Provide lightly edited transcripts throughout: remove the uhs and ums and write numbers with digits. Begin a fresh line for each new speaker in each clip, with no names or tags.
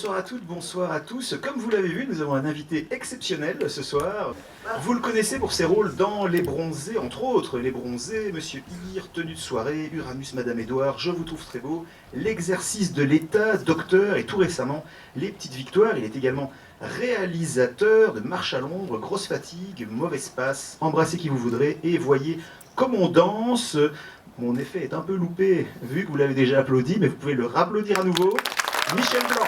Bonsoir à toutes, bonsoir à tous. Comme vous l'avez vu, nous avons un invité exceptionnel ce soir. Vous le connaissez pour ses rôles dans Les Bronzés, entre autres. Les Bronzés, Monsieur Hir, Tenue de soirée, Uranus, Madame Édouard, Je vous trouve très beau, L'exercice de l'État, Docteur et tout récemment, Les Petites Victoires. Il est également réalisateur de Marche à l'ombre, Grosse fatigue, Mauvaise passe, Embrassez qui vous voudrez et Voyez comme on danse. Mon effet est un peu loupé vu que vous l'avez déjà applaudi, mais vous pouvez le rapplaudir à nouveau. Michel Blanc.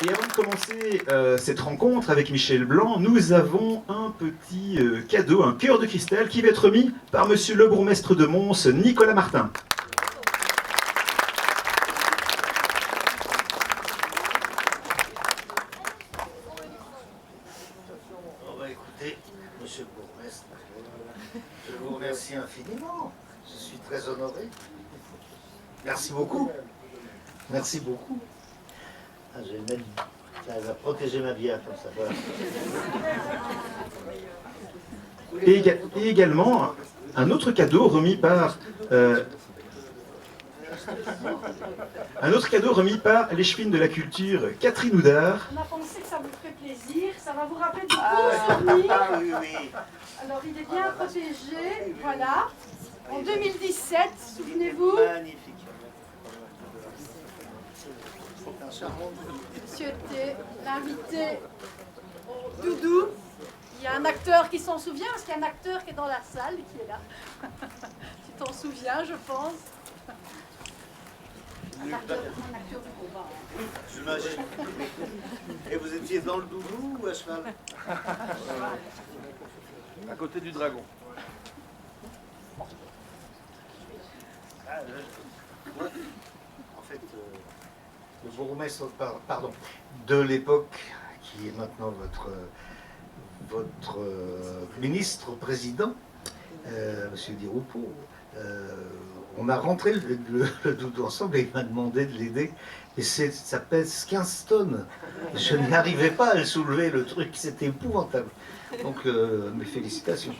Et avant de commencer cette rencontre avec Michel Blanc, nous avons un petit cadeau, un cœur de cristal qui va être remis par monsieur le bourgmestre de Mons, Nicolas Martin.
Écoutez, monsieur le bourgmestre, je vous remercie infiniment. Je suis très honoré. Merci beaucoup. Merci beaucoup. Ah, j'ai même... Ça va protéger ma bière comme ça. Voilà.
Et également un autre cadeau remis par l'échevine de la culture Catherine Houdard.
On a pensé que ça vous ferait plaisir, ça va vous rappeler de beaux souvenirs.
Oui, oui.
Alors il est bien protégé, voilà. En 2017, souvenez-vous.
Magnifique.
Monsieur était l'invité au Doudou. Il y a un acteur qui s'en souvient, parce qu'il y a un acteur qui est dans la salle, qui est là. Tu t'en souviens, je pense. Un acteur du combat.
J'imagine. Et vous étiez dans le doudou ou à cheval?
À côté du dragon.
En fait, le bourgmestre de l'époque, qui est maintenant votre ministre président, monsieur Di Rupo, on a rentré le doudou ensemble et il m'a demandé de l'aider. Et ça pèse 15 tonnes. Je n'y arrivais pas à le soulever, le truc, c'était épouvantable. Donc, mes félicitations.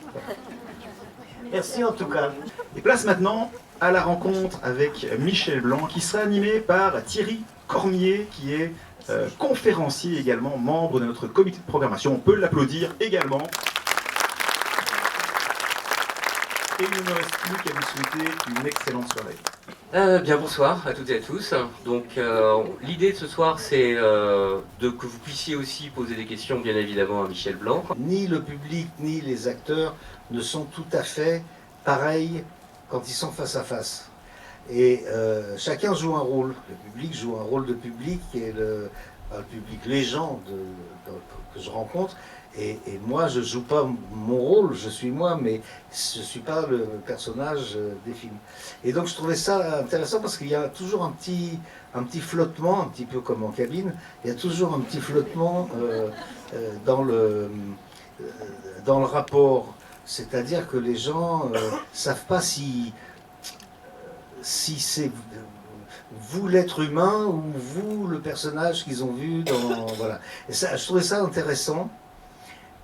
Merci en tout cas.
Et place maintenant à la rencontre avec Michel Blanc, qui sera animé par Thierry Cormier, qui est conférencier également, membre de notre comité de programmation. On peut l'applaudir également. Et il ne me reste plus qu'à vous souhaiter une excellente soirée.
Bien bonsoir à toutes et à tous. Donc l'idée de ce soir c'est que vous puissiez aussi poser des questions bien évidemment à Michel Blanc.
Ni le public ni les acteurs ne sont tout à fait pareils quand ils sont face à face. Et chacun joue un rôle. Le public joue un rôle de public et le public, les gens que je rencontre. Et moi, je ne joue pas mon rôle, je suis moi, mais je ne suis pas le personnage des films. Et donc je trouvais ça intéressant parce qu'il y a toujours un petit flottement, un petit peu comme en cabine, il y a toujours un petit flottement dans le rapport. C'est-à-dire que les gens ne savent pas si c'est vous l'être humain ou vous le personnage qu'ils ont vu dans... Voilà. Et ça, je trouvais ça intéressant.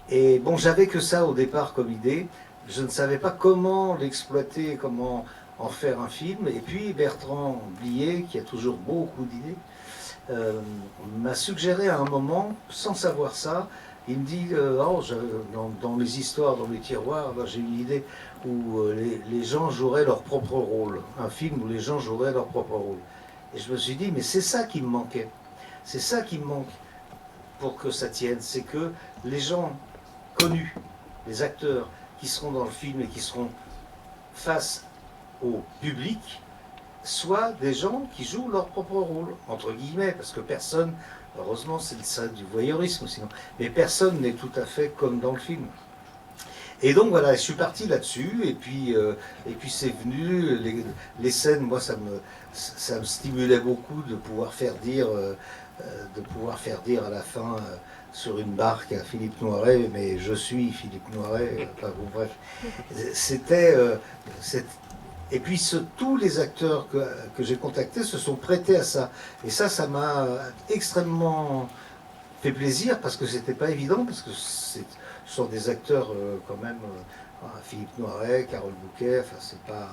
Et bon, j'avais que ça au départ comme idée. Je ne savais pas comment l'exploiter, comment en faire un film. Et puis Bertrand Blier, qui a toujours beaucoup d'idées, m'a suggéré à un moment, sans savoir ça, il me dit, dans les histoires, dans les tiroirs, j'ai une idée où les gens joueraient leur propre rôle. Un film où les gens joueraient leur propre rôle. Et je me suis dit, mais c'est ça qui me manquait. C'est ça qui me manque pour que ça tienne. C'est que les gens connus, les acteurs qui seront dans le film et qui seront face au public, soient des gens qui jouent leur propre rôle, entre guillemets, parce que personne, heureusement c'est ça du voyeurisme sinon, mais personne n'est tout à fait comme dans le film. Et donc voilà, je suis parti là-dessus, et puis c'est venu, les scènes, moi ça me stimulait beaucoup de pouvoir faire dire à la fin sur une barque à Philippe Noiret, mais je suis Philippe Noiret, enfin bon, bref. Et puis tous les acteurs que j'ai contactés se sont prêtés à ça. Et ça m'a extrêmement fait plaisir, parce que c'était pas évident, parce que ce sont des acteurs quand même, Philippe Noiret, Carole Bouquet, enfin c'est pas...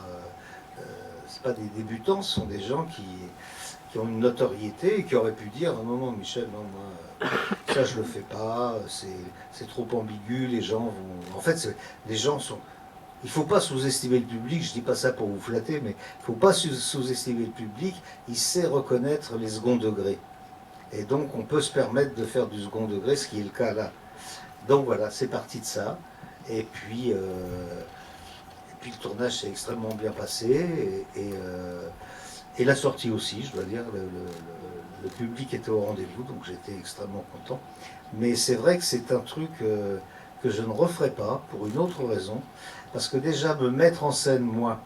c'est pas des débutants, ce sont des gens qui ont une notoriété et qui auraient pu dire non, non, Michel, non, moi, ça je le fais pas, c'est trop ambigu, les gens vont. En fait, les gens sont. Il ne faut pas sous-estimer le public, je ne dis pas ça pour vous flatter, mais il ne faut pas sous-estimer le public, il sait reconnaître les seconds degrés. Et donc on peut se permettre de faire du second degré, ce qui est le cas là. Donc voilà, c'est parti de ça. Et puis le tournage s'est extrêmement bien passé. Et la sortie aussi, je dois dire, le public était au rendez-vous, donc j'étais extrêmement content. Mais c'est vrai que c'est un truc que je ne referai pas, pour une autre raison. Parce que déjà, me mettre en scène, moi,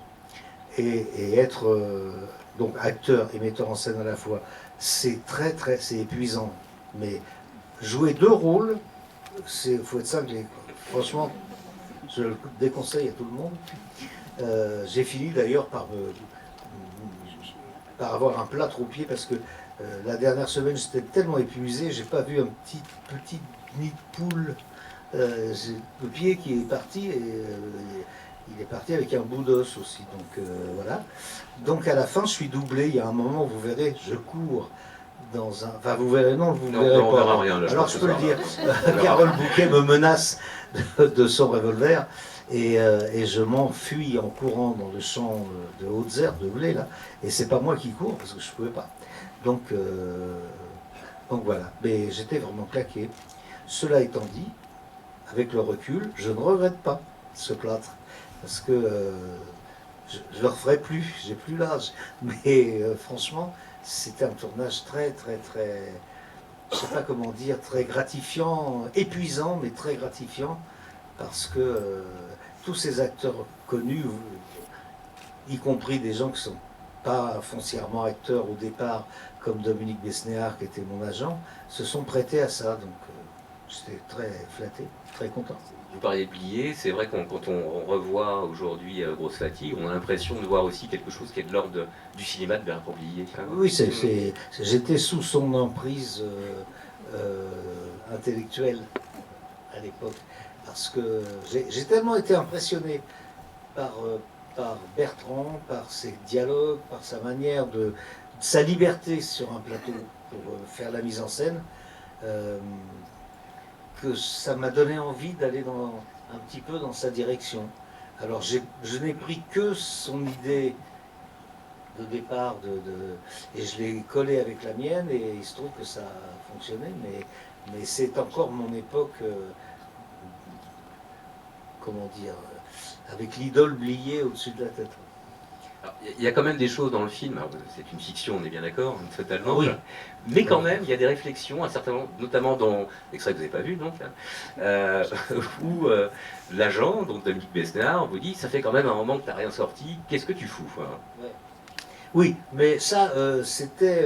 et être donc acteur et metteur en scène à la fois, c'est c'est épuisant. Mais jouer deux rôles, il faut être cinglé. Franchement, je le déconseille à tout le monde. J'ai fini d'ailleurs par avoir un plat trop pied parce que la dernière semaine, j'étais tellement épuisé, j'ai pas vu un petit nid de poule. Le pied qui est parti et il est parti avec un bout d'os aussi. Donc voilà. Donc à la fin, je suis doublé. Il y a un moment, vous verrez, je cours dans un. Enfin, vous verrez, non, vous ne verrez
on
pas.
verra rien, là,
alors je peux le dire. Carole Bouquet me menace de son revolver et je m'enfuis en courant dans le champ de Haute-Zère, de blé là. Et c'est pas moi qui cours parce que je pouvais pas. Donc voilà. Mais j'étais vraiment claqué. Cela étant dit, avec le recul, je ne regrette pas ce plâtre, parce que je ne le referai plus, j'ai plus l'âge. Mais franchement, c'était un tournage très, je ne sais pas comment dire, très gratifiant, épuisant, mais très gratifiant, parce que tous ces acteurs connus, y compris des gens qui ne sont pas foncièrement acteurs au départ, comme Dominique Besnéard, qui était mon agent, se sont prêtés à ça. Donc j'étais très flatté, très content.
Vous parliez de Blier, c'est vrai que quand on revoit aujourd'hui Grosse Fatigue, on a l'impression de voir aussi quelque chose qui est de l'ordre du cinéma de Bertrand Blier.
Oui, j'étais sous son emprise intellectuelle à l'époque, parce que j'ai tellement été impressionné par Bertrand, par ses dialogues, par sa manière sa liberté sur un plateau pour faire la mise en scène, que ça m'a donné envie d'aller un petit peu dans sa direction. Alors je n'ai pris que son idée de départ et je l'ai collé avec la mienne et il se trouve que ça a fonctionné, mais c'est encore mon époque, comment dire, avec l'idole Blier au-dessus de la tête.
Il y a quand même des choses dans le film, c'est une fiction, on est bien d'accord, totalement,
oui.
Mais quand même, il y a des réflexions, un certain nombre, notamment dans l'extrait que vous n'avez pas vu, donc, où l'agent, donc Dominique Besnéard, vous dit, ça fait quand même un moment que tu n'as rien sorti, qu'est-ce que tu fous
ouais. Oui, mais ça, c'était...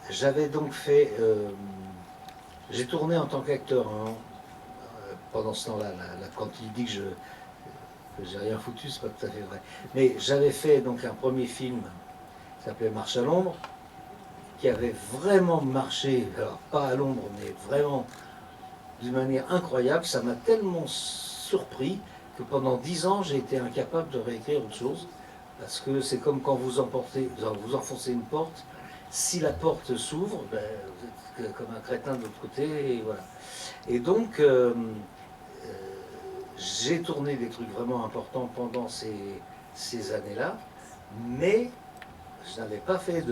j'avais donc fait... j'ai tourné en tant qu'acteur pendant ce temps-là, quand il dit que j'ai rien foutu, c'est pas tout à fait vrai. Mais j'avais fait donc un premier film qui s'appelait Marche à l'ombre, qui avait vraiment marché, alors pas à l'ombre, mais vraiment d'une manière incroyable. Ça m'a tellement surpris que pendant 10 ans, j'ai été incapable de réécrire autre chose. Parce que c'est comme quand vous enfoncez une porte. Si la porte s'ouvre, ben, vous êtes comme un crétin de l'autre côté, et voilà. Et donc, j'ai tourné des trucs vraiment importants pendant ces années-là, mais je n'avais pas fait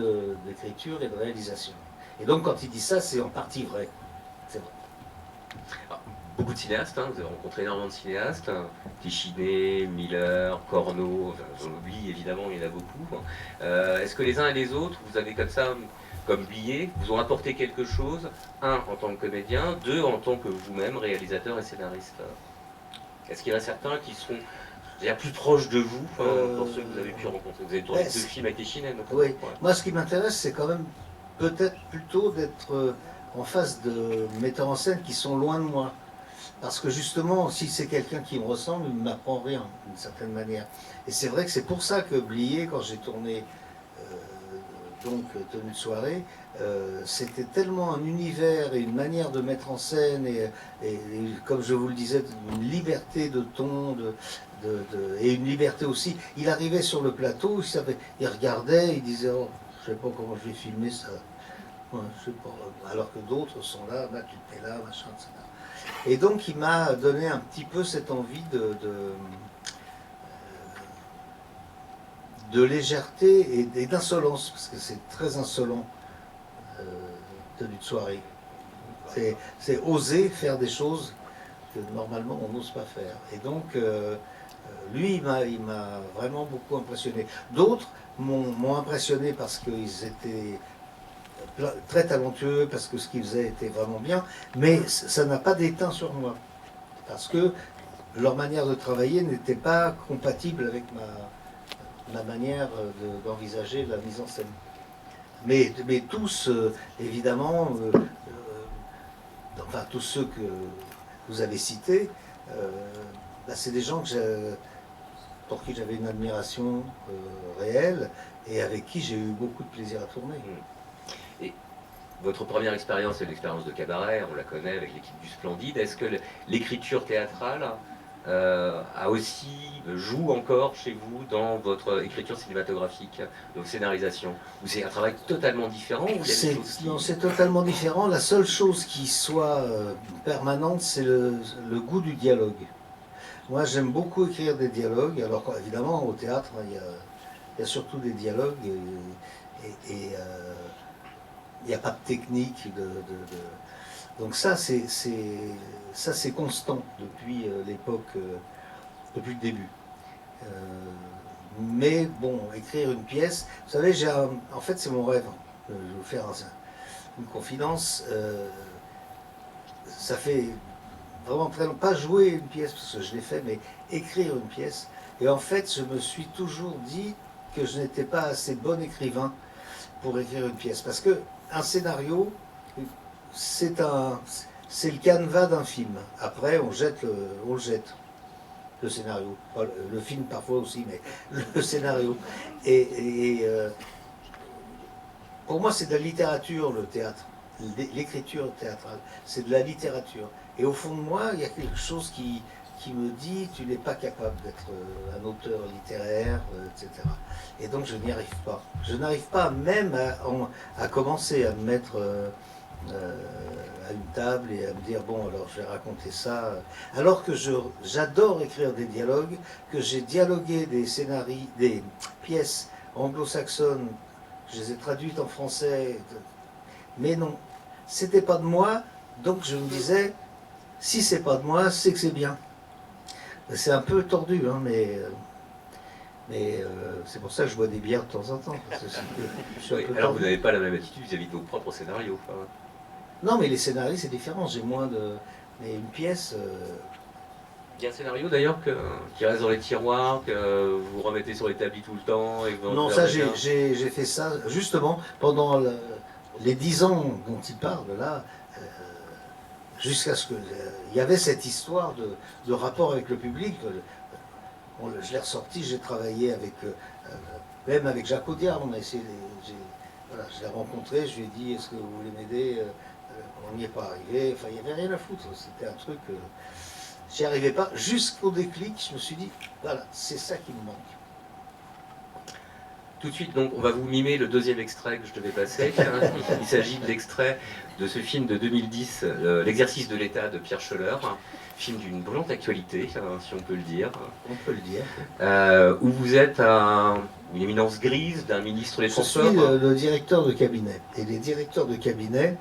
d'écriture et de réalisation. Et donc quand il dit ça, c'est en partie vrai. C'est vrai.
Alors, beaucoup de cinéastes, vous avez rencontré énormément de cinéastes, Téchiné, Miller, Corneau, j'en oublie évidemment, il y en a beaucoup. Est-ce que les uns et les autres, vous avez comme ça, comme Blier, vous ont apporté quelque chose, un en tant que comédien, deux en tant que vous-même, réalisateur et scénariste? Est-ce qu'il y en a certains qui seront plus proches de vous, pour ceux que vous avez pu rencontrer? Vous avez tourné 2 films avec Téchiné, donc.
Oui, moi ce qui m'intéresse, c'est quand même peut-être plutôt d'être en face de metteurs en scène qui sont loin de moi. Parce que justement, si c'est quelqu'un qui me ressemble, il ne m'apprend rien, d'une certaine manière. Et c'est vrai que c'est pour ça que Blier, quand j'ai tourné donc tenue de soirée, c'était tellement un univers et une manière de mettre en scène, et comme je vous le disais, une liberté de ton, et une liberté aussi. Il arrivait sur le plateau, il regardait, il disait oh, je sais pas comment je vais filmer ça. Ouais, je sais pas. Alors que d'autres sont là, tu te mets là, machin, etc. Et donc il m'a donné un petit peu cette envie de légèreté et d'insolence, parce que c'est très insolent, tenue de soirée. C'est oser faire des choses que normalement on n'ose pas faire. Et donc, lui, il m'a vraiment beaucoup impressionné. D'autres m'ont impressionné parce qu'ils étaient très talentueux, parce que ce qu'ils faisaient était vraiment bien, mais ça n'a pas d'éteint sur moi, parce que leur manière de travailler n'était pas compatible avec ma manière d'envisager la mise en scène. Mais tous, évidemment, enfin tous ceux que vous avez cités, c'est des gens pour qui j'avais une admiration réelle et avec qui j'ai eu beaucoup de plaisir à tourner.
Et votre première expérience, c'est l'expérience de cabaret, on la connaît avec l'équipe du Splendide. Est-ce que l'écriture théâtrale joue encore chez vous dans votre écriture cinématographique, donc scénarisation? Ou c'est un travail totalement différent?
Non, c'est totalement différent. La seule chose qui soit permanente, c'est le goût du dialogue. Moi, j'aime beaucoup écrire des dialogues. Alors, évidemment, au théâtre, il y a surtout des dialogues et il n'y a pas de technique. Donc ça, c'est constant depuis l'époque, depuis le début. Mais bon, écrire une pièce, vous savez, en fait, c'est mon rêve. Je vais vous faire une confidence. Ça fait vraiment très longtemps, pas jouer une pièce, parce que je l'ai fait, mais écrire une pièce. Et en fait, je me suis toujours dit que je n'étais pas assez bon écrivain pour écrire une pièce. Parce que un scénario, c'est le canevas d'un film. Après, on le jette, le scénario. Le film parfois aussi, mais le scénario. Pour moi, c'est de la littérature, le théâtre. L'écriture théâtrale, c'est de la littérature. Et au fond de moi, il y a quelque chose qui me dit tu n'es pas capable d'être un auteur littéraire, etc. Et donc je n'y arrive pas. Je n'arrive pas même à commencer à me mettre à une table et à me dire bon alors je vais raconter ça. Alors que j'adore écrire des dialogues, que j'ai dialogué des scénarios, des pièces anglo-saxonnes, je les ai traduites en français, mais non, c'était pas de moi, donc je me disais si c'est pas de moi, c'est que c'est bien. C'est un peu tordu, hein, mais c'est pour ça que je bois des bières de temps en temps. Parce que
oui, alors vous n'avez pas la même attitude vis-à-vis de vos propres scénarios. Enfin.
Non, mais les scénarios, c'est différent. J'ai moins de... Mais une pièce...
Il y a un scénario d'ailleurs qui reste dans les tiroirs, que vous remettez sur l'établi tout le temps et que vous
non, ça, j'ai fait ça justement pendant les 10 ans dont il parle, là, jusqu'à ce que... il y avait cette histoire de rapport avec le public. Je l'ai ressorti, j'ai travaillé avec... même avec Jacques Audiard, on a essayé... Voilà, je l'ai rencontré, je lui ai dit, est-ce que vous voulez m'aider? On n'y est pas arrivé, enfin, il n'y avait rien à foutre. C'était un truc... j'y arrivais pas. Jusqu'au déclic, je me suis dit, voilà, c'est ça qui me manque.
Tout de suite, donc, on va vous mimer le deuxième extrait que je devais passer. Il s'agit de l'extrait de ce film de 2010, L'exercice de l'État de Pierre Schoeller, un film d'une brûlante actualité, si on peut le dire.
On peut le dire.
Où vous êtes une éminence grise d'un ministre des Transports.
Je suis le directeur de cabinet. Et les directeurs de cabinet,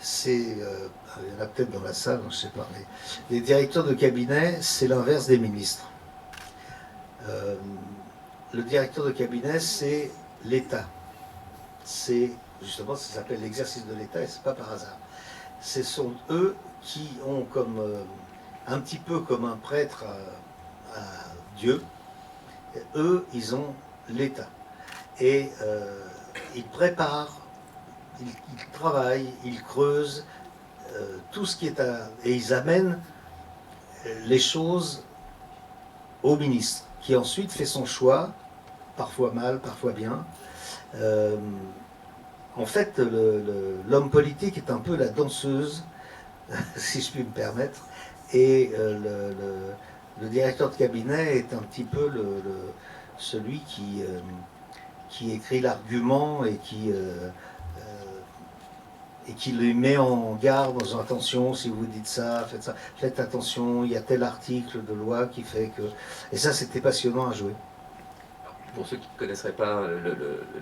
c'est... il y en a peut-être dans la salle, je ne sais pas. Mais les directeurs de cabinet, c'est l'inverse des ministres. Le directeur de cabinet, c'est l'État. C'est justement, ça s'appelle l'exercice de l'État et c'est pas par hasard. Ce sont eux qui ont comme un petit peu comme un prêtre à Dieu. Et eux, ils ont l'État. Et ils préparent, ils travaillent, ils creusent tout ce qui est et ils amènent les choses au ministre, qui ensuite fait son choix, parfois mal, parfois bien, En fait, l'homme politique est un peu la danseuse, si je puis me permettre, et le directeur de cabinet est un petit peu celui qui écrit l'argument et qui lui met en garde, en disant attention, si vous dites ça, faites attention, il y a tel article de loi qui fait que... Et ça, c'était passionnant à jouer.
Pour ceux qui ne connaisseraient pas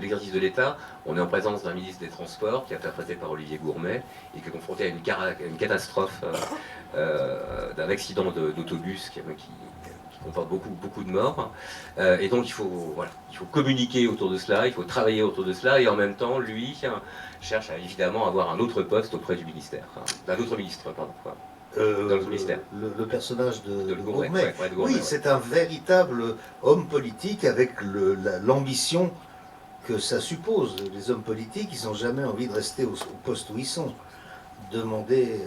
l'exercice de l'État, on est en présence d'un ministre des Transports qui est interprété par Olivier Gourmet et qui est confronté à une catastrophe d'un accident d'autobus qui comporte beaucoup de morts. Et donc il faut communiquer autour de cela, il faut travailler autour de cela, et en même temps, lui cherche à évidemment avoir un autre poste auprès du ministère, d'un autre ministre, pardon. Dans le ministère.
Le personnage de
Gourmet.
Gourmet.
Ouais, de Gourmet,
Oui, c'est un véritable homme politique avec l'ambition que ça suppose. Les hommes politiques, ils n'ont jamais envie de rester au poste où ils sont. Demandez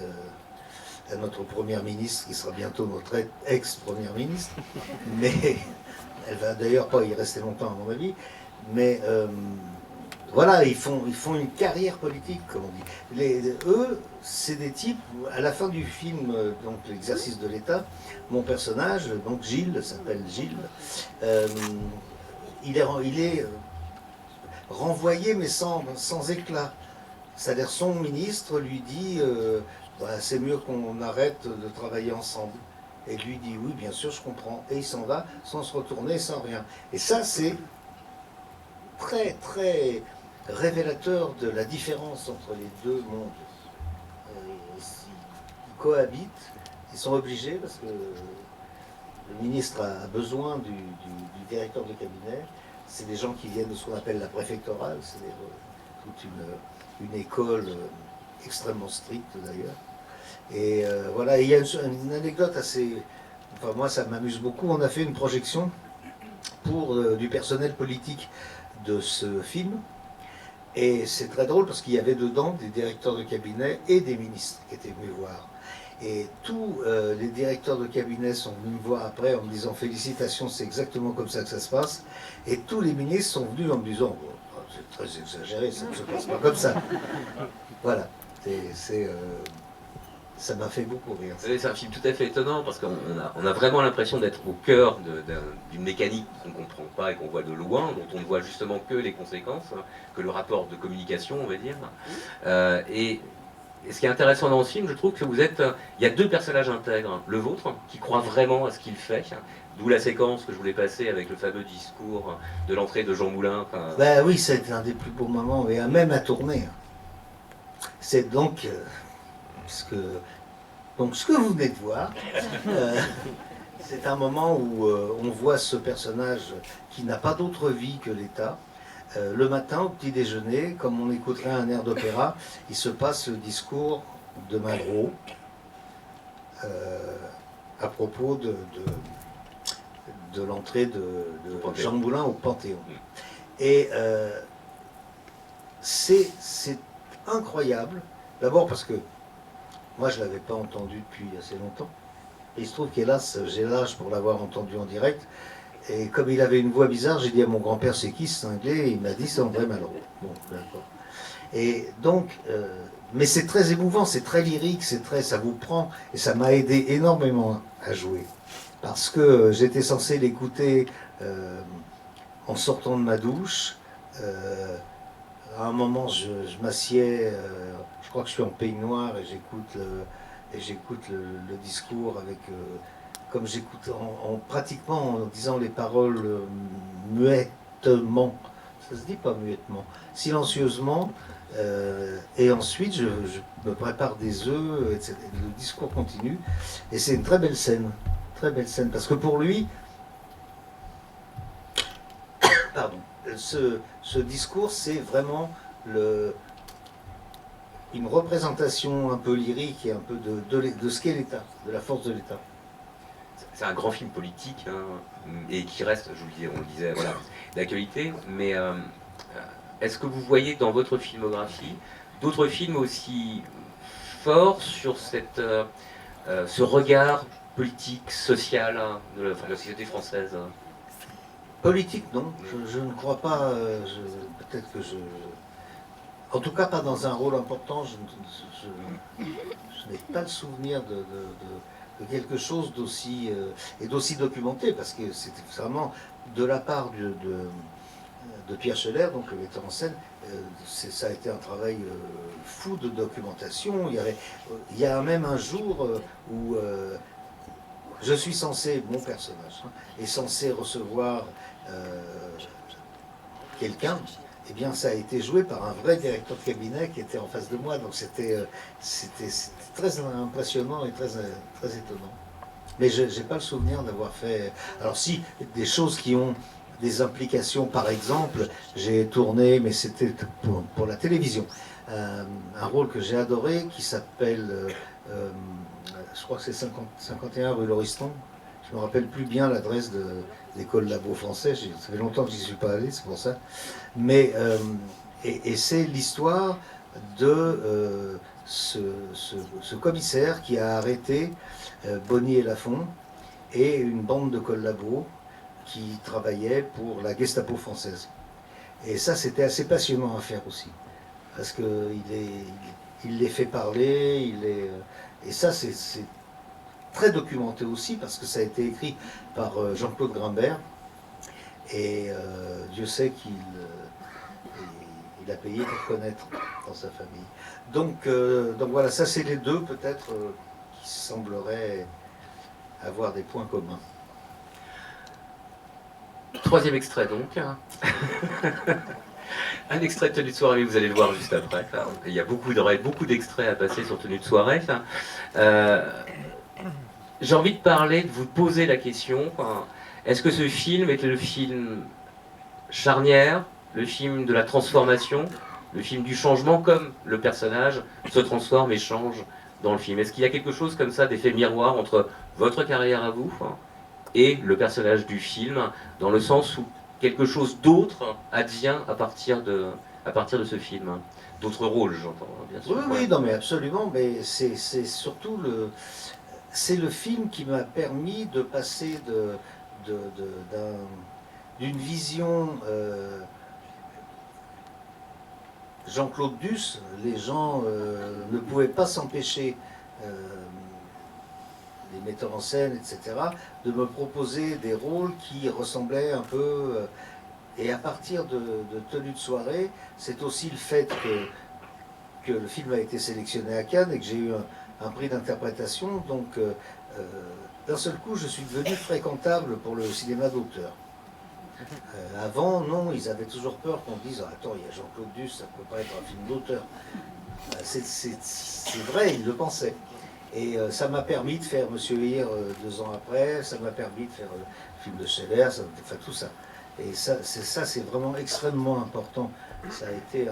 à notre première ministre, qui sera bientôt notre ex-première ministre, mais elle va d'ailleurs pas y rester longtemps à mon avis, mais voilà, ils font une carrière politique, comme on dit. Eux, c'est des types, à la fin du film, donc l'exercice de l'État, mon personnage, donc Gilles, s'appelle Gilles, il est renvoyé mais sans éclat. C'est-à-dire son ministre lui dit c'est mieux qu'on arrête de travailler ensemble. Et lui dit oui, bien sûr, je comprends. Et il s'en va sans se retourner, sans rien. Et ça, c'est très, très révélateur de la différence entre les deux mondes. Ils cohabitent, ils sont obligés parce que le ministre a besoin du directeur de cabinet. C'est des gens qui viennent de ce qu'on appelle la préfectorale, c'est toute une école extrêmement stricte d'ailleurs. Et voilà, et il y a une anecdote assez... Enfin moi ça m'amuse beaucoup, on a fait une projection pour du personnel politique de ce film. Et c'est très drôle parce qu'il y avait dedans des directeurs de cabinet et des ministres qui étaient venus voir. Et tous les directeurs de cabinet sont venus me voir après en me disant félicitations, c'est exactement comme ça que ça se passe. Et tous les ministres sont venus en me disant oh, c'est très exagéré, ça ne se passe pas comme ça. Voilà, ça m'a fait beaucoup rire.
C'est un film tout à fait étonnant parce qu'on a vraiment l'impression d'être au cœur d'une mécanique qu'on ne comprend pas et qu'on voit de loin, dont on ne voit justement que les conséquences, que le rapport de communication, on va dire. Et ce qui est intéressant dans ce film, je trouve que il y a deux personnages intègres. Le vôtre, qui croit vraiment à ce qu'il fait, d'où la séquence que je voulais passer avec le fameux discours de l'entrée de Jean Moulin.
Ben oui, c'est un des plus beaux moments, et même à tourner. C'est donc... Donc ce que vous venez de voir, c'est un moment où on voit ce personnage qui n'a pas d'autre vie que l'État. Le matin, au petit déjeuner, comme on écouterait un air d'opéra, il se passe le discours de Malraux à propos de l'entrée de Jean Moulin au Panthéon. Et c'est incroyable, d'abord parce que moi, je ne l'avais pas entendu depuis assez longtemps. Et il se trouve qu'hélas, j'ai l'âge pour l'avoir entendu en direct. Et comme il avait une voix bizarre, j'ai dit à mon grand-père, c'est qui ce cinglé? Et il m'a dit, c'est André Malraux. Bon, d'accord. Et donc, mais c'est très émouvant, c'est très lyrique, ça vous prend. Et ça m'a aidé énormément à jouer. Parce que j'étais censé l'écouter en sortant de ma douche. À un moment, je m'assieds, je crois que je suis en peignoir et j'écoute le discours avec, comme j'écoute pratiquement en disant les paroles muettement, ça se dit pas muettement, silencieusement, et ensuite je me prépare des œufs, etc. Le discours continue, et c'est une très belle scène, parce que pour lui, pardon, ce discours, c'est vraiment une représentation un peu lyrique et un peu de ce qu'est l'État, de la force de l'État.
C'est un grand film politique et qui reste, on le disait, voilà, d'actualité. Mais est-ce que vous voyez dans votre filmographie d'autres films aussi forts sur ce regard politique, social de la société française?
Politique, non. Je ne crois pas. Peut-être que je. En tout cas, pas dans un rôle important. Je n'ai pas le souvenir de quelque chose d'aussi et d'aussi documenté, parce que c'était vraiment de la part de Pierre Scheller, donc le metteur en scène. Ça a été un travail fou de documentation. Il y a même un jour où je suis censé, mon personnage, est censé recevoir quelqu'un. Eh bien, ça a été joué par un vrai directeur de cabinet qui était en face de moi. Donc c'était très impressionnant et très étonnant. Mais je n'ai pas le souvenir d'avoir fait... Alors si, des choses qui ont des implications, par exemple, j'ai tourné, mais c'était pour la télévision, un rôle que j'ai adoré qui s'appelle, je crois que c'est 51 rue Lauriston. Je me rappelle plus bien l'adresse d'école labo français, ça fait longtemps que j'y suis pas allé, c'est pour ça. Mais, et c'est l'histoire de ce commissaire qui a arrêté Bonny et Lafont et une bande de collabos qui travaillait pour la Gestapo française. Et ça, c'était assez passionnant à faire aussi, parce qu'il les fait parler, et ça, c'est très documenté aussi, parce que ça a été écrit par Jean-Claude Grimbert, et Dieu sait qu'il a payé pour connaître dans sa famille. Donc voilà, ça c'est les deux peut-être qui sembleraient avoir des points communs.
Troisième extrait donc. Un extrait de Tenue de soirée, vous allez le voir juste après. Il y a beaucoup d'extraits à passer sur Tenue de soirée. J'ai envie de parler, de vous poser la question. Est-ce que ce film est le film charnière, le film de la transformation, le film du changement, comme le personnage se transforme et change dans le film? Est-ce qu'il y a quelque chose comme ça, d'effet miroir entre votre carrière à vous et le personnage du film, dans le sens où quelque chose d'autre advient à partir de ce film? D'autres rôles, j'entends, bien sûr.
Oui, non, mais absolument, mais c'est surtout c'est le film qui m'a permis de passer d'une vision Jean-Claude Duss. Les gens ne pouvaient pas s'empêcher, les metteurs en scène, etc., de me proposer des rôles qui ressemblaient un peu... et à partir de Tenue de soirée, c'est aussi le fait que le film a été sélectionné à Cannes et que j'ai eu un prix d'interprétation. Donc, d'un seul coup, je suis devenu fréquentable pour le cinéma d'auteur. Avant, non, ils avaient toujours peur qu'on dise « Attends, il y a Jean-Claude Duss, ça ne peut pas être un film d'auteur. » C'est vrai, ils le pensaient. Et ça m'a permis de faire Monsieur Hir 2 ans après, ça m'a permis de faire le film de Scheller, enfin tout ça. Et ça, c'est vraiment extrêmement important. Ça a été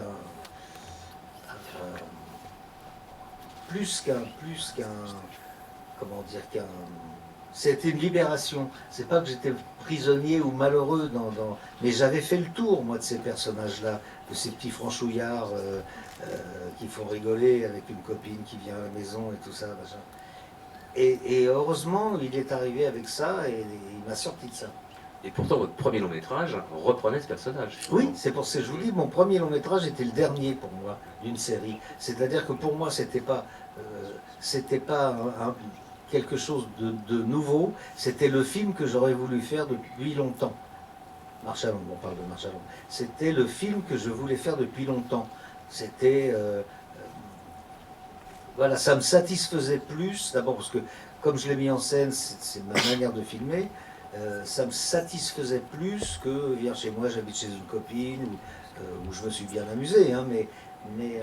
plus qu'un, comment dire, c'était une libération. C'est pas que j'étais prisonnier ou malheureux, mais j'avais fait le tour, moi, de ces personnages-là, de ces petits franchouillards qui font rigoler avec une copine qui vient à la maison et tout ça, machin. Et heureusement, il est arrivé avec ça et il m'a sorti de ça.
Et pourtant, votre premier long métrage reprenait ce personnage.
Oui, c'est pour ça que je vous dis, mon premier long métrage était le dernier pour moi d'une série. C'est-à-dire que pour moi, c'était pas quelque chose de nouveau. C'était le film que j'aurais voulu faire depuis longtemps. Marche à Londres, on parle de Marche à Londres. C'était le film que je voulais faire depuis longtemps. C'était voilà, ça me satisfaisait plus. D'abord parce que comme je l'ai mis en scène, c'est ma manière de filmer. Ça me satisfaisait plus que viens chez moi, j'habite chez une copine, où je me suis bien amusé, hein, mais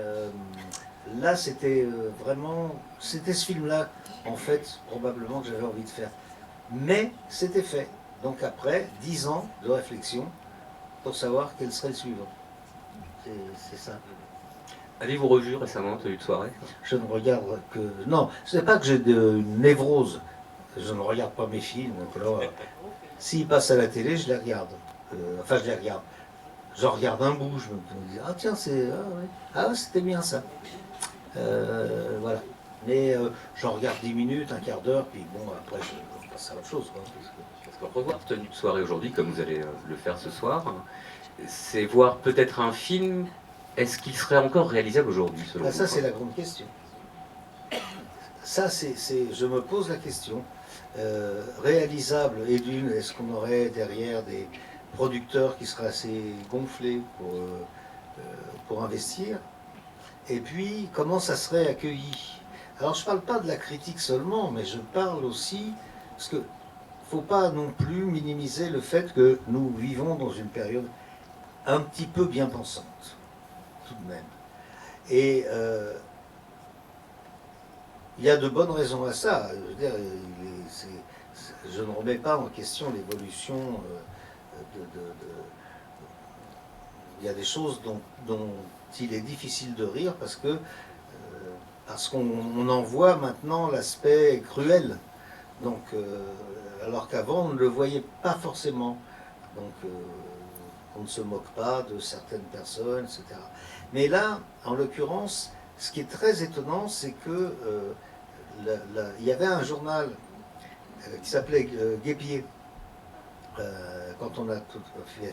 là c'était vraiment, c'était ce film-là, en fait, probablement que j'avais envie de faire. Mais c'était fait. Donc après, 10 ans de réflexion pour savoir quel serait le suivant. C'est ça.
Avez-vous revu récemment Tenue de soirée?
Je ne regarde que... Non, ce n'est pas que j'ai une névrose. Je ne regarde pas mes films. S'ils passent à la télé, je les regarde. Enfin, je les regarde. J'en regarde un bout, je me dis, ah tiens, c'est... Ah ouais, c'était bien ça. Voilà. Mais j'en regarde 10 minutes, un quart d'heure, puis bon, après, passe à autre chose. Quoi,
Parce que revoir Tenue de soirée aujourd'hui, comme vous allez le faire ce soir, c'est voir peut-être un film. Est-ce qu'il serait encore réalisable aujourd'hui, selon vous?
Ça, c'est la grande question. Ça, je me pose la question. Réalisable, et d'une, est-ce qu'on aurait derrière des producteurs qui seraient assez gonflés pour investir? Et puis, comment ça serait accueilli? Alors, je ne parle pas de la critique seulement, mais je parle aussi, parce que faut pas non plus minimiser le fait que nous vivons dans une période un petit peu bien pensante, tout de même. Et il y a de bonnes raisons à ça. Je veux dire, je ne remets pas en question l'évolution il y a des choses dont il est difficile de rire parce qu'on en voit maintenant l'aspect cruel. Donc, alors qu'avant, on ne le voyait pas forcément. Donc, on ne se moque pas de certaines personnes, etc. Mais là, en l'occurrence, ce qui est très étonnant, c'est que il y avait un journal qui s'appelait Guépier, quand on a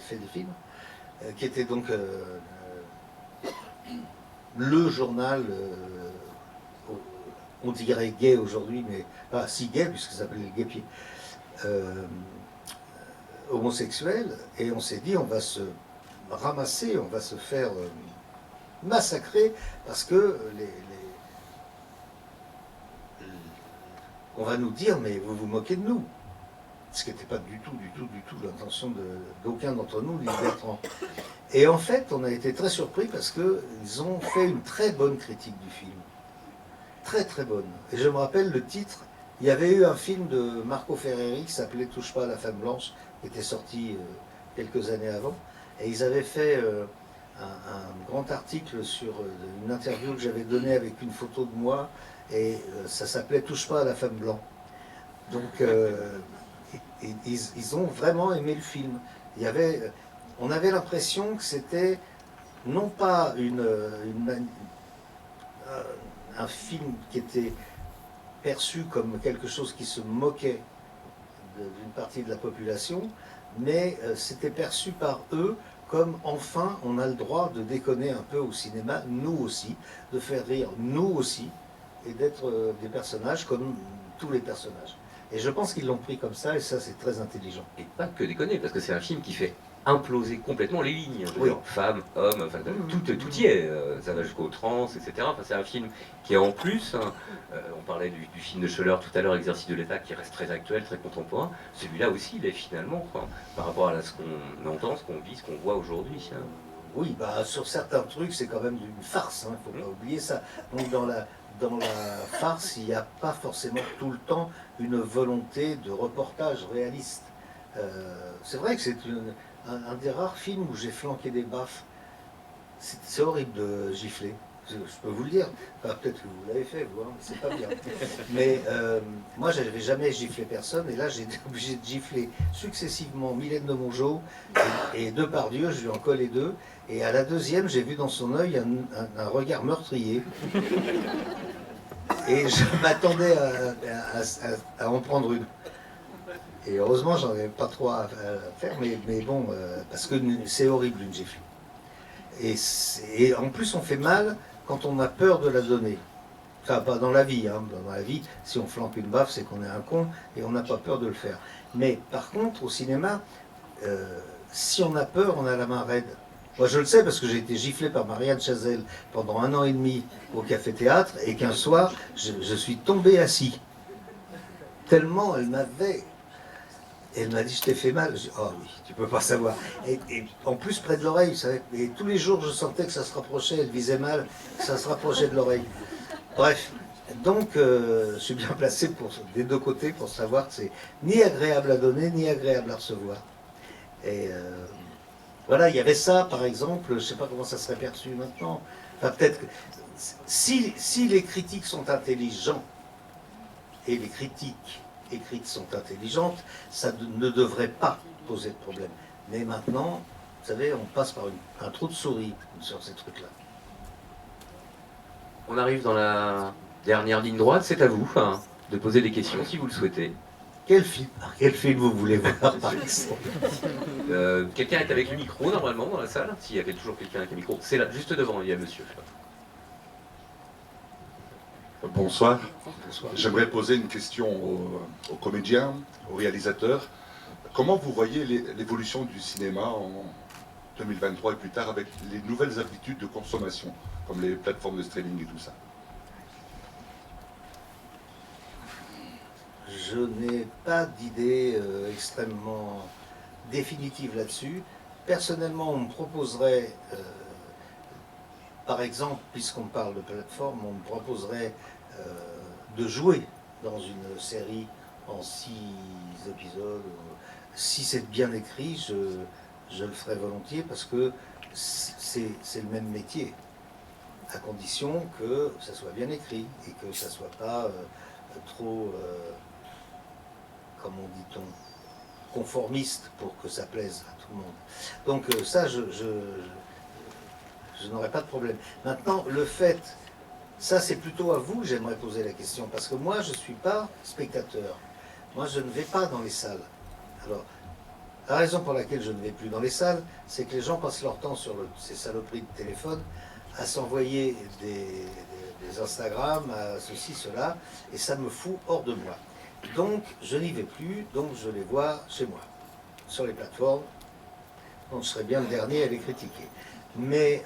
fait des films, qui était donc le journal, on dirait gay aujourd'hui, mais pas si gay, puisque ça s'appelait le Guépier, homosexuel, et on s'est dit, on va se ramasser, on va se faire massacrer, parce que on va nous dire, mais vous vous moquez de nous. Ce qui n'était pas du tout l'intention d'aucun d'entre nous, ni Bertrand. Et en fait, on a été très surpris parce qu'ils ont fait une très bonne critique du film. Très très bonne. Et je me rappelle le titre, il y avait eu un film de Marco Ferreri qui s'appelait Touche pas à la femme blanche, qui était sorti quelques années avant. Et ils avaient fait un grand article sur une interview que j'avais donnée avec une photo de moi, et ça s'appelait Touche pas à la femme blanche. Donc ils ont vraiment aimé le film. On avait l'impression que c'était non pas un film qui était perçu comme quelque chose qui se moquait d'une partie de la population, mais c'était perçu par eux comme enfin on a le droit de déconner un peu au cinéma, nous aussi, de faire rire nous aussi, et d'être des personnages comme tous les personnages. Et je pense qu'ils l'ont pris comme ça, et ça c'est très intelligent.
Et pas que déconner, parce que c'est un film qui fait imploser complètement les lignes.
Oui.
Femmes, hommes, enfin, tout y est. Ça va jusqu'aux trans, etc. Enfin, c'est un film qui est en plus, on parlait du film de Scholler tout à l'heure, Exercice de l'État, qui reste très actuel, très contemporain. Celui-là aussi, il est finalement, par rapport à ce qu'on entend, ce qu'on vit, ce qu'on voit aujourd'hui.
Oui, bah, sur certains trucs, c'est quand même une farce, il ne faut pas oublier ça. Donc dans la farce, il n'y a pas forcément tout le temps une volonté de reportage réaliste. C'est vrai que c'est un des rares films où j'ai flanqué des baffes. C'est horrible de gifler, je peux vous le dire. Enfin, peut-être que vous l'avez fait, vous, hein, mais c'est pas bien. Mais moi, je n'avais jamais giflé personne, et là, j'ai été obligé de gifler successivement Mylène de Mongeau et Depardieu, je lui en collais deux. Et à la deuxième, j'ai vu dans son œil un regard meurtrier. Et je m'attendais à en prendre une. Et heureusement, j'en avais pas trop à faire, mais bon, parce que c'est horrible une gifle. Et en plus, on fait mal quand on a peur de la donner. Enfin, pas dans la vie, hein. Dans la vie, si on flanque une baffe, c'est qu'on est un con et on n'a pas peur de le faire. Mais par contre, au cinéma, si on a peur, on a la main raide. Moi, je le sais parce que j'ai été giflé par Marianne Chazelle pendant 1 an et demi au Café Théâtre, et qu'un soir, je suis tombé assis. Tellement elle m'avait... Elle m'a dit, je t'ai fait mal. Je dis, oh oui, tu peux pas savoir. Et en plus, près de l'oreille, vous savez. Et tous les jours, je sentais que ça se rapprochait, elle visait mal, que ça se rapprochait de l'oreille. Bref, donc, je suis bien placé des deux côtés pour savoir que c'est ni agréable à donner, ni agréable à recevoir. Et voilà, il y avait ça, par exemple, je ne sais pas comment ça serait perçu maintenant. Enfin, peut-être que si les critiques sont intelligents, et les critiques écrites sont intelligentes, ça ne devrait pas poser de problème. Mais maintenant, vous savez, on passe par un trou de souris sur ces trucs-là.
On arrive dans la dernière ligne droite, c'est à vous de poser des questions si vous le souhaitez.
Quel film vous voulez voir, par exemple?
Quelqu'un est avec le micro normalement dans la salle. S'il y avait toujours quelqu'un avec le micro, c'est là, juste devant, il y a monsieur.
Bonsoir.
Bonsoir.
J'aimerais poser une question aux comédiens, aux réalisateurs. Comment vous voyez l'évolution du cinéma en 2023 et plus tard avec les nouvelles habitudes de consommation, comme les plateformes de streaming et tout ça?
Je n'ai pas d'idée extrêmement définitive là-dessus. Personnellement, on me proposerait, par exemple, puisqu'on parle de plateforme, on me proposerait de jouer dans une série en 6 épisodes. Si c'est bien écrit, je le ferai volontiers parce que c'est le même métier, à condition que ça soit bien écrit et que ça ne soit pas trop, comment dit-on, conformiste pour que ça plaise à tout le monde. Donc ça, je n'aurai pas de problème. Maintenant, le fait, ça c'est plutôt à vous que j'aimerais poser la question, parce que moi je ne suis pas spectateur. Moi je ne vais pas dans les salles. Alors, la raison pour laquelle je ne vais plus dans les salles, c'est que les gens passent leur temps sur ces saloperies de téléphone à s'envoyer des Instagram, à ceci, cela, et ça me fout hors de moi. Donc, je n'y vais plus, donc je les vois chez moi, sur les plateformes. Donc, je serais bien le dernier à les critiquer. Mais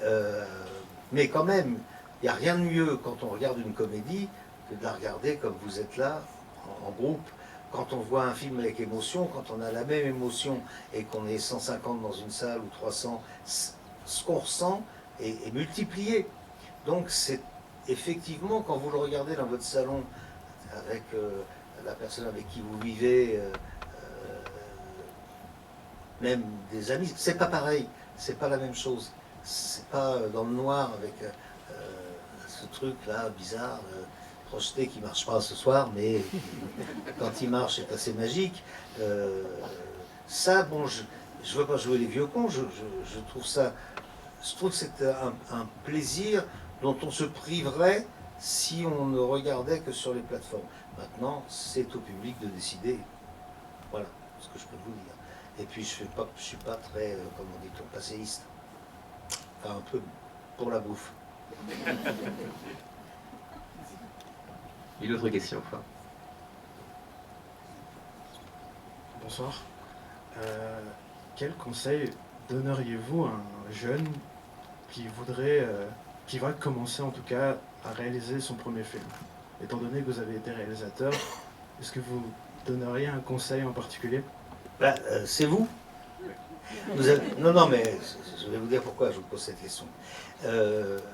quand même, il n'y a rien de mieux quand on regarde une comédie que de la regarder comme vous êtes là, en groupe. Quand on voit un film avec émotion, quand on a la même émotion et qu'on est 150 dans une salle ou 300, ce qu'on ressent est multiplié. Donc c'est effectivement, quand vous le regardez dans votre salon avec la personne avec qui vous vivez, même des amis, c'est pas pareil, c'est pas la même chose. C'est pas dans le noir avec ce truc là bizarre projeté qui marche pas ce soir, mais quand il marche c'est assez magique. Ça, bon, je veux pas jouer les vieux cons, je trouve ça, je trouve que c'est un plaisir dont on se priverait si on ne regardait que sur les plateformes. Maintenant, c'est au public de décider. Voilà ce que je peux vous dire. Et puis je suis pas très, comment dit-on, passéiste. Enfin, un peu pour la bouffe.
Une autre question, quoi.
Bonsoir. Quel conseil donneriez-vous à un jeune qui va commencer en tout cas à réaliser son premier film? Étant donné que vous avez été réalisateur, est-ce que vous donneriez un conseil en particulier?
C'est vous. Non, mais je vais vous dire pourquoi je vous pose cette question.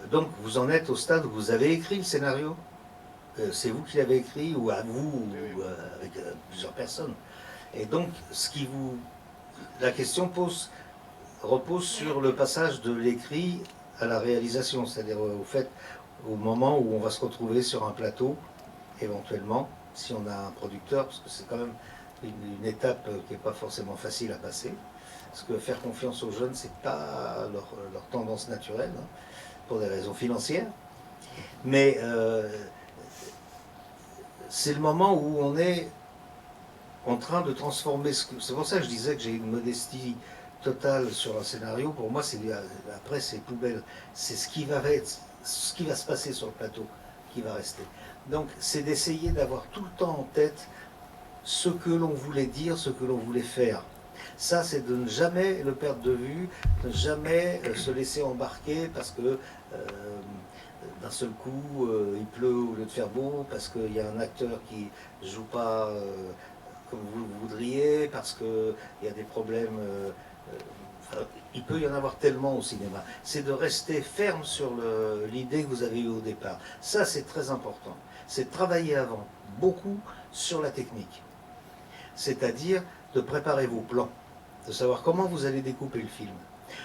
Donc, vous en êtes au stade où vous avez écrit le scénario? C'est vous qui l'avez écrit, ou à vous, ou avec plusieurs personnes. Et donc, la question repose sur le passage de l'écrit à la réalisation, c'est-à-dire au moment où on va se retrouver sur un plateau, éventuellement, si on a un producteur, parce que c'est quand même une étape qui n'est pas forcément facile à passer, parce que faire confiance aux jeunes, c'est pas leur tendance naturelle, hein, pour des raisons financières. Mais c'est le moment où on est en train de transformer. C'est pour ça que je disais que j'ai une modestie totale sur un scénario. Pour moi, après c'est poubelle. C'est ce qui va se passer sur le plateau qui va rester. Donc, c'est d'essayer d'avoir tout le temps en tête ce que l'on voulait dire, ce que l'on voulait faire. Ça, c'est de ne jamais le perdre de vue, de ne jamais se laisser embarquer parce que d'un seul coup, il pleut au lieu de faire beau, parce qu'il y a un acteur qui ne joue pas comme vous le voudriez, parce qu'il y a des problèmes. Il peut y en avoir tellement au cinéma. C'est de rester ferme sur l'idée que vous avez eue au départ. Ça, c'est très important. C'est de travailler avant, beaucoup sur la technique. C'est-à-dire de préparer vos plans, de savoir comment vous allez découper le film.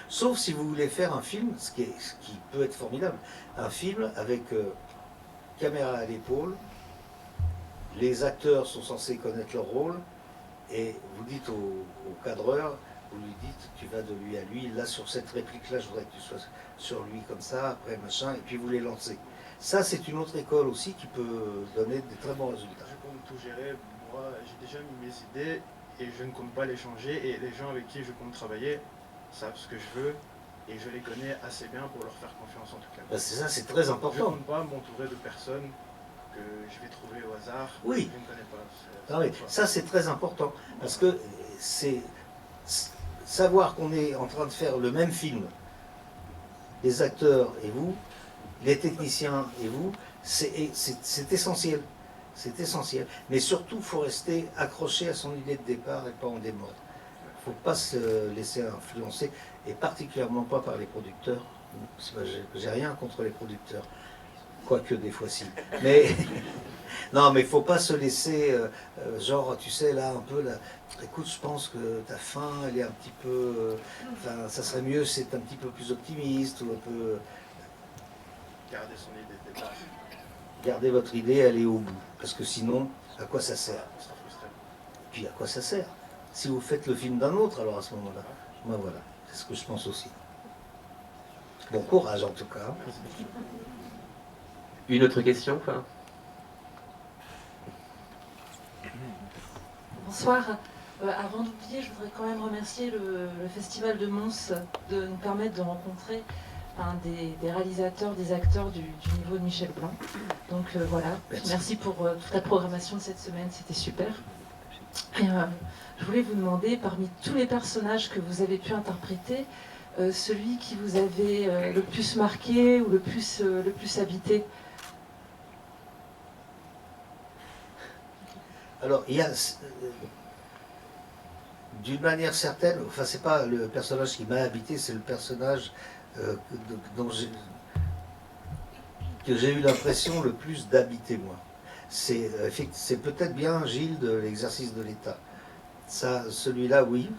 Sauf si vous voulez faire un film, ce qui peut être formidable, un film avec caméra à l'épaule, les acteurs sont censés connaître leur rôle, et vous dites au cadreur, vous lui dites, tu vas de lui à lui, là sur cette réplique-là, je voudrais que tu sois sur lui comme ça, après machin, et puis vous les lancez. Ça, c'est une autre école aussi qui peut donner des très bons résultats.
Je compte tout gérer, moi, j'ai déjà mis mes idées et je ne compte pas les changer. Et les gens avec qui je compte travailler savent ce que je veux et je les connais assez bien pour leur faire confiance en tout cas.
Ben, c'est ça, c'est très
Je ne
important.
compte pas m'entourer de personnes que je vais trouver au hasard.
Oui.
Je ne connais pas.
Ah oui, ça c'est très important parce que c'est savoir qu'on est en train de faire le même film, les acteurs et vous, les techniciens et vous, c'est essentiel. C'est essentiel. Mais surtout, il faut rester accroché à son idée de départ et pas en démode. Il ne faut pas se laisser influencer, et particulièrement pas par les producteurs. J'ai rien contre les producteurs, quoique des fois si. Mais non, mais il ne faut pas se laisser, genre, tu sais, là, un peu, là, écoute, je pense que ta fin, elle est un petit peu, enfin, ça serait mieux, c'est un petit peu plus optimiste, ou un peu,
Garder son idée de départ.
gardez votre idée, allez au bout. Parce que sinon, à quoi ça sert?
On sera frustré.
Puis à quoi ça sert? Si vous faites le film d'un autre, alors à ce moment-là, moi voilà, c'est ce que je pense aussi. Bon courage en tout cas.
Une autre question, enfin.
Bonsoir. Avant d'oublier, je voudrais quand même remercier le Festival de Mons de nous permettre de rencontrer des réalisateurs, des acteurs du niveau de Michel Blanc. Donc voilà, merci pour toute la programmation de cette semaine, c'était super. Et, je voulais vous demander, parmi tous les personnages que vous avez pu interpréter, celui qui vous avait le plus marqué ou le plus habité.
Alors il y a, d'une manière certaine, enfin c'est pas le personnage qui m'a habité, c'est le personnage que j'ai eu l'impression le plus d'habiter moi. C'est peut-être bien Gilles de l'exercice de l'État. Ça, celui-là, oui.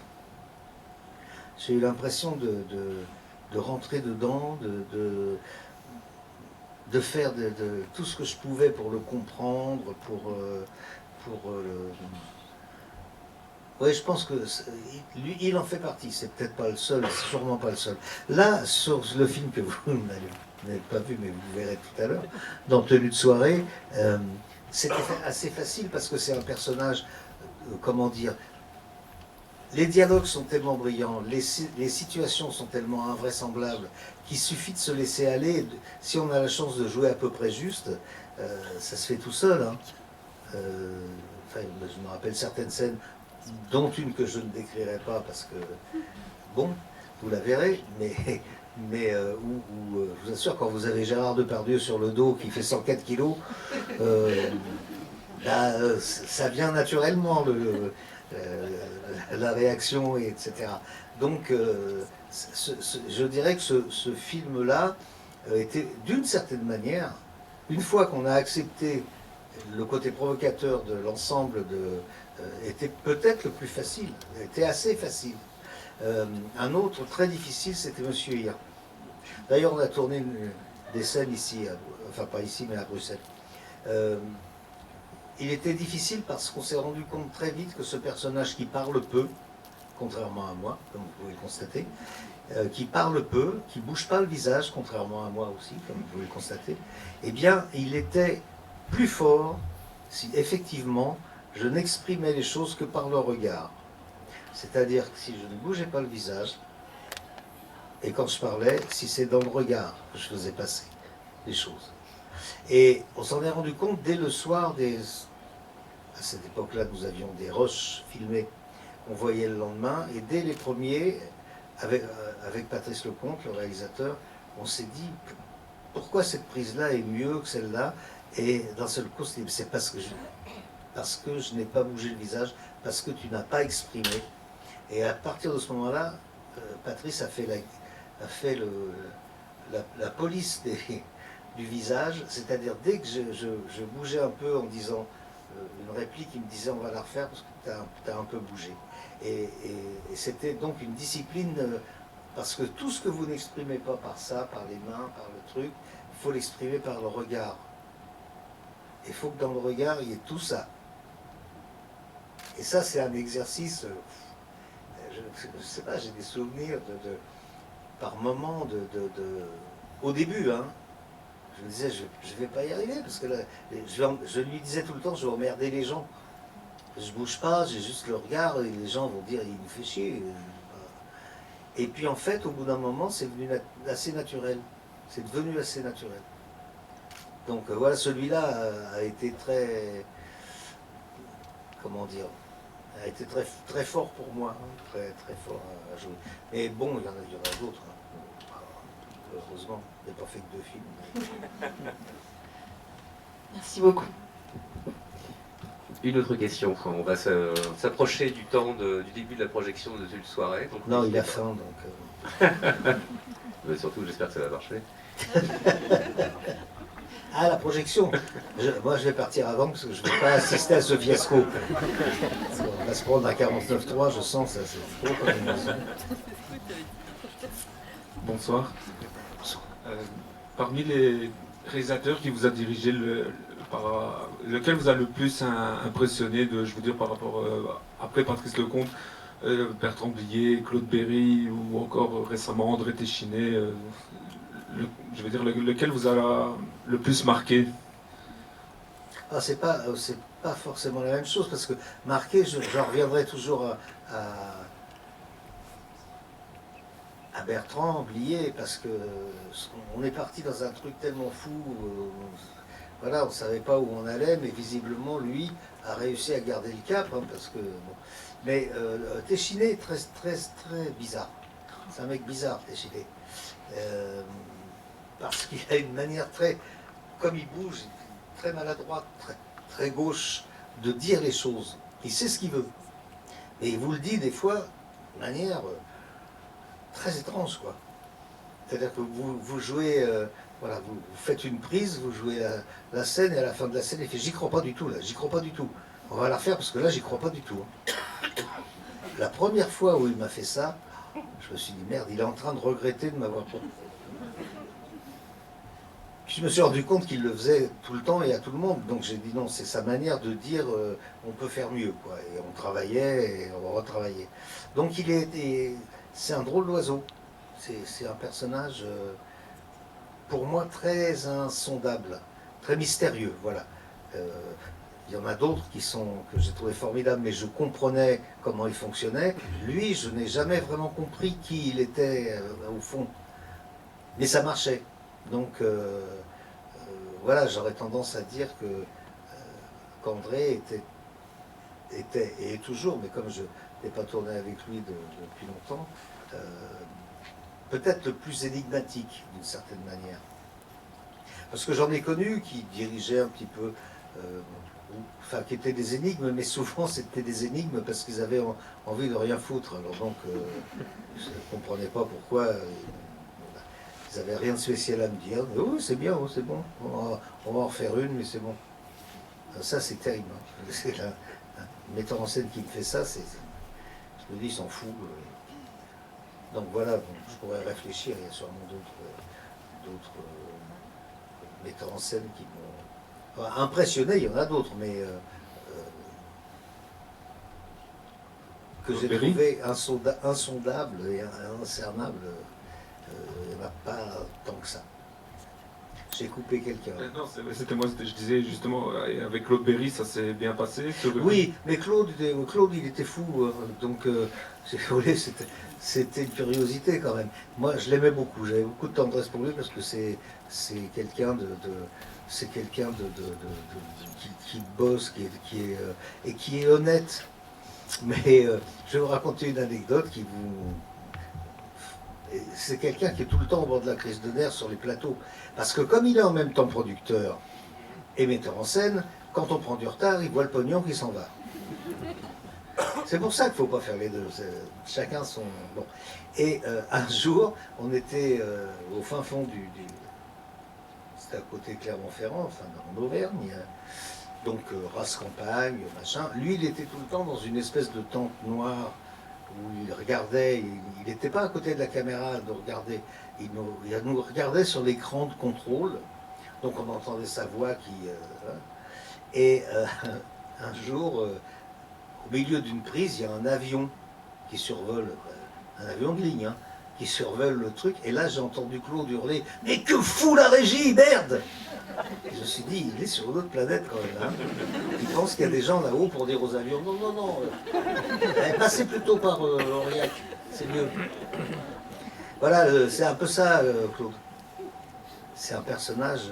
J'ai eu l'impression de rentrer dedans, de faire de tout ce que je pouvais pour le comprendre, oui, je pense que lui, il en fait partie. C'est peut-être pas le seul, c'est sûrement pas le seul. Là, sur le film que vous n'avez pas vu, mais vous verrez tout à l'heure, dans Tenue de soirée, c'était assez facile parce que c'est un personnage, comment dire, les dialogues sont tellement brillants, les situations sont tellement invraisemblables qu'il suffit de se laisser aller. Si on a la chance de jouer à peu près juste, ça se fait tout seul. Hein. Enfin, je me rappelle certaines scènes, dont une que je ne décrirai pas parce que, bon, vous la verrez, mais je vous assure, quand vous avez Gérard Depardieu sur le dos qui fait 104 kilos, là, ça vient naturellement, la réaction, etc. Donc, je dirais que ce film-là était, d'une certaine manière, une fois qu'on a accepté le côté provocateur de l'ensemble était peut-être le plus facile, était assez facile. Un autre très difficile, c'était Monsieur Hir. D'ailleurs, on a tourné des scènes ici, enfin pas ici, mais à Bruxelles. Il était difficile parce qu'on s'est rendu compte très vite que ce personnage qui parle peu, contrairement à moi, comme vous pouvez le constater, qui parle peu, qui ne bouge pas le visage, contrairement à moi aussi, comme vous pouvez le constater, eh bien, il était plus fort si effectivement je n'exprimais les choses que par le regard. C'est-à-dire que si je ne bougeais pas le visage, et quand je parlais, si c'est dans le regard que je faisais passer les choses. Et on s'en est rendu compte dès le soir, à cette époque-là, nous avions des rushs filmés qu'on voyait le lendemain, et dès les premiers, avec Patrice Lecomte, le réalisateur, on s'est dit, pourquoi cette prise-là est mieux que celle-là? Et d'un seul coup, c'est parce que je n'ai pas bougé le visage, parce que tu n'as pas exprimé. Et à partir de ce moment-là, Patrice a fait la police du visage, c'est-à-dire dès que je bougeais un peu en disant une réplique, il me disait on va la refaire parce que tu as un peu bougé. Et c'était donc une discipline, parce que tout ce que vous n'exprimez pas par ça, par les mains, par le truc, il faut l'exprimer par le regard. Il faut que dans le regard, il y ait tout ça. Et ça, c'est un exercice, je ne sais pas, j'ai des souvenirs par moments au début, hein, je me disais, je ne vais pas y arriver, parce que là, je lui disais tout le temps, je vais emmerder les gens. Je bouge pas, j'ai juste le regard et les gens vont dire il nous fait chier. Et puis en fait, au bout d'un moment, c'est devenu assez naturel. C'est devenu assez naturel. Donc voilà, celui-là a été très, comment dire, a été très, très fort pour moi, hein, très, très fort à jouer. Mais bon, il y en a d'autres. Hein. Heureusement, il n'a pas fait que 2 films.
Merci beaucoup.
Une autre question, on va s'approcher du temps du début de la projection de Jules Soirée. Donc
Non, il a faim, donc...
Mais surtout, j'espère que ça va marcher.
Ah, la projection. Moi, je vais partir avant parce que je ne vais pas assister à ce fiasco. On va se prendre à 49.3, je sens ça, c'est trop comme émotion.
Bonsoir. Parmi les réalisateurs qui vous a dirigé, lequel vous a le plus impressionné, je veux dire par rapport après Patrice Lecomte, Bertrand Blier, Claude Berry ou encore récemment André Téchiné, je veux dire lequel vous a le plus marqué?
Ah, c'est pas forcément la même chose parce que marqué, j'en reviendrai toujours à Bertrand Blier parce que on est parti dans un truc tellement fou. Voilà, on ne savait pas où on allait, mais visiblement, lui a réussi à garder le cap, hein, parce que... Bon. Mais Téchiné est très, très, très bizarre. C'est un mec bizarre, Téchiné. Parce qu'il a une manière très... Comme il bouge, très maladroite, très, très gauche, de dire les choses. Il sait ce qu'il veut. Et il vous le dit des fois de manière très étrange, quoi. C'est-à-dire que vous jouez... Voilà, vous faites une prise, vous jouez la scène, et à la fin de la scène, il fait « J'y crois pas du tout, là, j'y crois pas du tout. On va la refaire parce que là, j'y crois pas du tout. » La première fois où il m'a fait ça, je me suis dit « Merde, il est en train de regretter de m'avoir pas. » Puis je me suis rendu compte qu'il le faisait tout le temps et à tout le monde. Donc j'ai dit non, c'est sa manière de dire on peut faire mieux, quoi. Et on travaillait et on retravaillait. Donc c'est un drôle d'oiseau. C'est un personnage... pour moi, très insondable, très mystérieux, voilà. Il y en a d'autres que j'ai trouvé formidables, mais je comprenais comment il fonctionnait. Lui, je n'ai jamais vraiment compris qui il était au fond. Mais ça marchait. Donc, voilà, j'aurais tendance à dire qu'André était, et est toujours, mais comme je n'ai pas tourné avec lui depuis longtemps, peut-être le plus énigmatique, d'une certaine manière. Parce que j'en ai connu qui dirigeaient un petit peu, enfin qui étaient des énigmes, mais souvent c'était des énigmes parce qu'ils avaient envie de rien foutre. Alors donc, je ne comprenais pas pourquoi ils n'avaient rien de spécial à me dire. Mais oui, c'est bien, c'est bon, on va en faire une, mais c'est bon. Ça, c'est terrible. Hein. C'est un metteur en scène qui me fait ça, je me dis, il s'en fout. Donc voilà, bon, je pourrais réfléchir, il y a sûrement d'autres metteurs en scène qui m'ont impressionné, il y en a d'autres, mais que j'ai trouvé insondable et incernable, il n'y en a pas tant que ça. J'ai coupé quelqu'un.
Non, c'était moi, je disais justement, avec Claude Berry, ça s'est bien passé.
Oui, mais Claude, il était fou, donc c'était une curiosité quand même. Moi, je l'aimais beaucoup, j'avais beaucoup de tendresse pour lui parce que c'est quelqu'un qui bosse, qui est honnête. Mais je vais vous raconter une anecdote qui vous... C'est quelqu'un qui est tout le temps au bord de la crise de nerfs sur les plateaux. Parce que comme il est en même temps producteur et metteur en scène, quand on prend du retard, il voit le pognon qui s'en va. C'est pour ça qu'il ne faut pas faire les deux. Chacun son... Bon. Et un jour, on était au fin fond c'était à côté de Clermont-Ferrand, enfin en Auvergne, donc race campagne, machin. Lui, il était tout le temps dans une espèce de tente noire où il regardait, il n'était pas à côté de la caméra de regarder, il nous regardait sur l'écran de contrôle, donc on entendait sa voix qui... et un jour, au milieu d'une prise, il y a un avion qui survole, un avion de ligne, hein, qui survole le truc, et là j'ai entendu Claude hurler « Mais que fout la régie, merde !» Je suis dit, il est sur une autre planète quand même. Hein. Il pense qu'il y a des gens là-haut pour dire aux avions, non, non, non, passez plutôt par Aurillac, c'est mieux. Voilà, c'est un peu ça, Claude. C'est un personnage,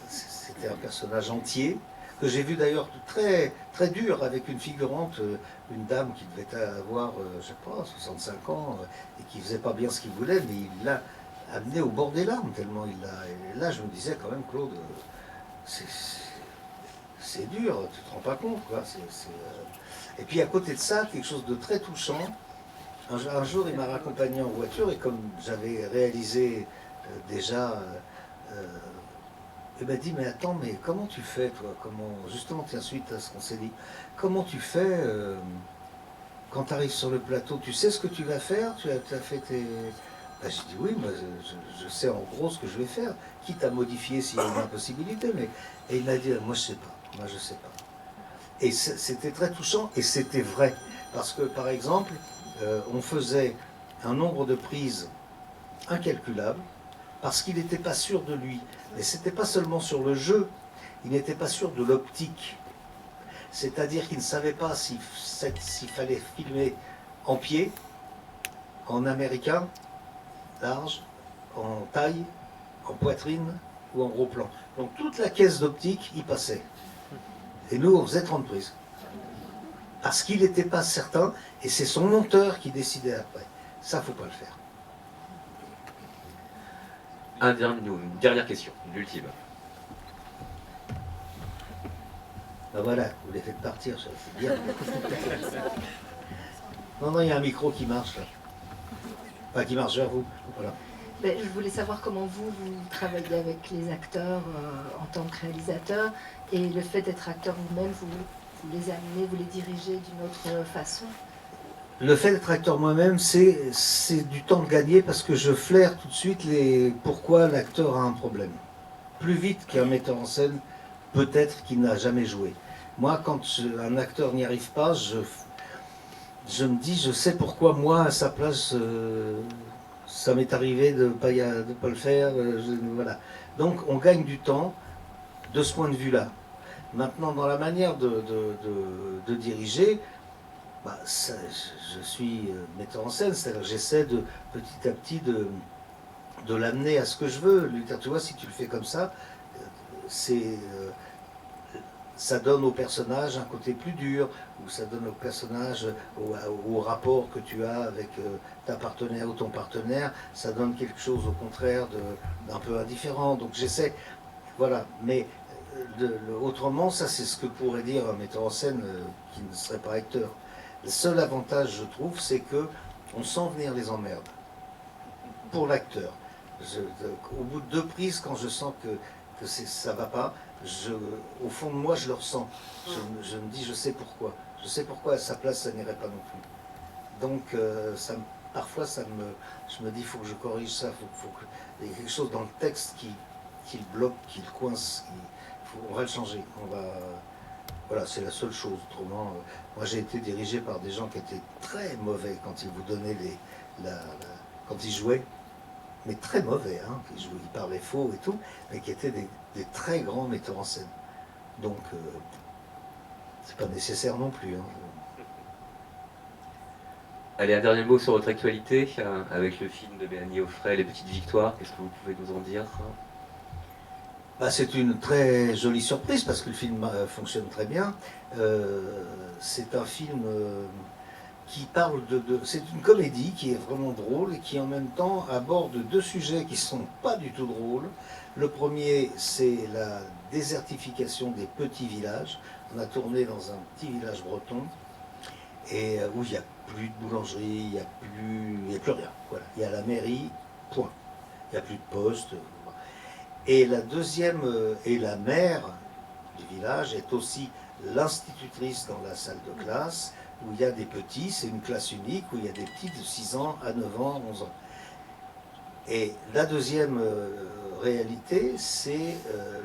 c'était un personnage entier, que j'ai vu d'ailleurs très, très dur avec une figurante, une dame qui devait avoir, je sais pas, 65 ans, et qui faisait pas bien ce qu'il voulait, mais il l'a amené au bord des larmes, tellement il l'a... Et là, je me disais quand même, Claude, c'est dur, tu te rends pas compte, quoi. Et puis à côté de ça, quelque chose de très touchant, un jour, il m'a raccompagné en voiture, et comme j'avais réalisé déjà... il m'a dit, mais attends, mais comment tu fais, toi? Comment, justement, tiens, suite à ce qu'on s'est dit, comment tu fais quand tu arrives sur le plateau? Tu sais ce que tu vas faire? Tu as fait tes... Ben, j'ai dit, oui, moi, je sais en gros ce que je vais faire, quitte à modifier s'il y a une impossibilité. Mais... Et il m'a dit, moi, je sais pas. Moi, je sais pas. Et c'était très touchant, et c'était vrai. Parce que, par exemple, on faisait un nombre de prises incalculable, parce qu'il n'était pas sûr de lui. Mais ce n'était pas seulement sur le jeu, il n'était pas sûr de l'optique. C'est-à-dire qu'il ne savait pas s'il fallait filmer en pied, en américain, large, en taille, en poitrine ou en gros plan. Donc toute la caisse d'optique y passait. Et nous, on faisait 30 prises. Parce qu'il n'était pas certain, et c'est son monteur qui décidait après. Ça, faut pas le faire.
Une dernière question, l'ultime.
Ben voilà, vous les faites partir, ça, c'est bien. Non, non, il y a un micro qui marche là. Enfin, qui marche vers vous. Voilà.
Ben, je voulais savoir comment vous travaillez avec les acteurs en tant que réalisateur, et le fait d'être acteur vous-même, vous les amenez, vous les dirigez d'une autre façon.
Le fait d'être acteur moi-même, c'est du temps de gagner parce que je flaire tout de suite pourquoi l'acteur a un problème. Plus vite qu'un metteur en scène, peut-être qu'il n'a jamais joué. Moi, quand un acteur n'y arrive pas, je me dis, je sais pourquoi moi, à sa place, ça m'est arrivé de ne pas le faire. Voilà. Donc, on gagne du temps de ce point de vue-là. Maintenant, dans la manière de diriger, bah, je suis metteur en scène, c'est-à-dire que j'essaie petit à petit de l'amener à ce que je veux. Lui dire, tu vois, si tu le fais comme ça, ça donne au personnage un côté plus dur, ou ça donne au personnage, au rapport que tu as avec ta partenaire ou ton partenaire, ça donne quelque chose au contraire d'un peu indifférent. Donc j'essaie, voilà. Mais autrement, ça c'est ce que pourrait dire un metteur en scène qui ne serait pas acteur. Le seul avantage, je trouve, c'est que on sent venir les emmerdes pour l'acteur. Au bout de 2 prises, quand je sens que ça va pas, au fond de moi, je le ressens. Je me dis, je sais pourquoi. Je sais pourquoi à sa place, ça n'irait pas non plus. Donc, parfois, je me dis, il faut que je corrige ça. Il y a quelque chose dans le texte qui le bloque, qui le coince. On va le changer. Voilà, c'est la seule chose. Autrement, moi j'ai été dirigé par des gens qui étaient très mauvais quand ils vous donnaient quand ils jouaient, mais très mauvais, hein, ils parlaient faux et tout, mais qui étaient des très grands metteurs en scène. Donc, c'est pas nécessaire non plus. Hein.
Allez, un dernier mot sur votre actualité, avec le film de Mélanie Offray, Les Petites Victoires. Qu'est-ce que vous pouvez nous en dire?
Bah, c'est une très jolie surprise parce que le film fonctionne très bien. C'est un film qui parle c'est une comédie qui est vraiment drôle et qui en même temps aborde 2 sujets qui ne sont pas du tout drôles. Le premier, c'est la désertification des petits villages. On a tourné dans un petit village breton et où il n'y a plus de boulangerie, il n'y a plus rien. Voilà. Il y a la mairie, point. Il n'y a plus de poste. Et la deuxième, et la mère du village est aussi l'institutrice dans la salle de classe, où il y a des petits, c'est une classe unique, où il y a des petits de 6 ans à 9 ans, 11 ans. Et la deuxième réalité, c'est